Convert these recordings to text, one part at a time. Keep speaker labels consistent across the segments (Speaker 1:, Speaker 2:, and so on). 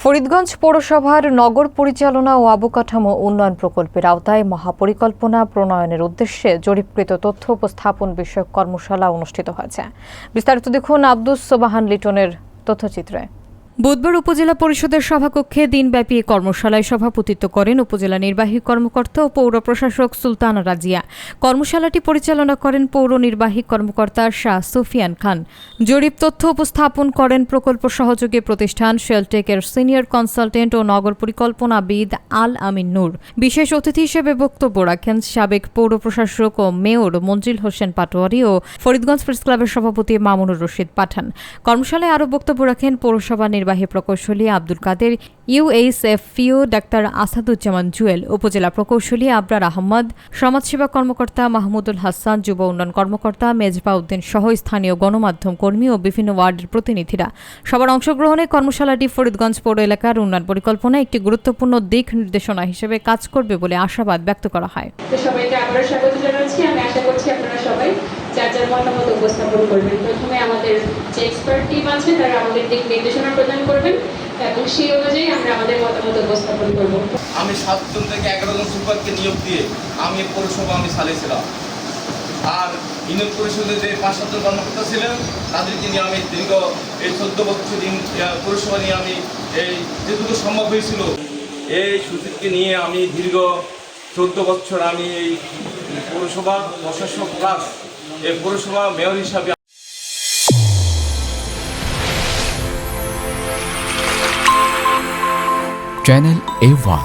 Speaker 1: ফরিদগঞ্জ পৌরসভার নগর পরিচালনা ও অবকাঠামো উন্নয়ন প্রকল্পের আওতায় মহাপরিকল্পনা প্রণয়নের উদ্দেশ্যে জরিপকৃত তথ্য উপস্থাপন বিষয়ক কর্মশালা অনুষ্ঠিত হয়েছে। বিস্তারিত দেখুন আব্দুস সোবাহান লিটনের তথ্যচিত্রে। বুধবার উপজেলা পরিষদের সভাকক্ষে দিনব্যাপী কর্মশালায় সভাপতিত্ব করেন উপজেলা নির্বাহী কর্মকর্তা ও পৌর প্রশাসক সুলতানা রাজিয়া। কর্মশালাটি পরিচালনা করেন পৌর নির্বাহী কর্মকর্তা শাহ সুফিয়ান খান। জরিপ তথ্য উপস্থাপন করেন প্রকল্প সহযোগী প্রতিষ্ঠান শেলটেকের সিনিয়র কনসালটেন্ট ও নগর পরিকল্পনাবিদ আল আমিন নূর। বিশেষ অতিথি হিসেবে বক্তব্য রাখেন সাবেক পৌর প্রশাসক ও মেয়র মঞ্জিল হোসেন পাটোয়ারি ও ফরিদগঞ্জ প্রেস ক্লাবের সভাপতি মামুনুর রশিদ পাঠান। কর্মশালায় আরও বক্তব্য রাখেন পৌরসভা নির্বাহী প্রকৌশলী আব্দুল কাদের, ইউএইচএফপিও ডাক্তার আসাদুজ্জামান জুয়েল, উপজেলা প্রকৌশলী আবরার আহমদ, সমাজসেবা কর্মকর্তা মাহমুদুল হাসান, যুব উন্নয়ন কর্মকর্তা মেজবা উদ্দিন সহ স্থানীয় গণমাধ্যম কর্মী ও বিভিন্ন ওয়ার্ডের প্রতিনিধিরা। সবার অংশগ্রহণে কর্মশালাটি ফরিদগঞ্জ পৌর এলাকার উন্নয়ন পরিকল্পনায় একটি গুরুত্বপূর্ণ দিক নির্দেশনা হিসেবে কাজ করবে বলে আশাবাদ ব্যক্ত করা হয়।
Speaker 2: সবাইকে আবার স্বাগত জানাচ্ছি। আমি আশা করছি আপনারা সবাই যার যার মতামত উপস্থাপন করবেন। প্রথমে আমাদের যে এক্সপার্ট টিম আছে তারা আমাদের দিক নির্দেশনা প্রদান করবেন এবং সেই অনুযায়ী আমরা আমাদের মতামত উপস্থাপন করব।
Speaker 3: আমি 7 জন থেকে 11 জন সুপারকে নিয়োগ দিয়ে আমি পৌরসভা চালিয়েছিলাম। আর ইউনিয়ন পরিষদে যে 5-7 জন কর্মকর্তা ছিলেন তাদেরকে নিয়ে আমি দীর্ঘ এই 14 বছর পৌরসভা নিয়ে আমি এই যেটুকু সম্ভব হয়েছিল এই সুচিতকে নিয়ে আমি দীর্ঘ 14 বছর আমি এই পৌরসভা প্রশাসক প্লাস এই পৌরসভা মেয়র হিসাবে।
Speaker 4: চ্যানেল A1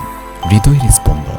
Speaker 4: হৃদয়ের স্পন্দন।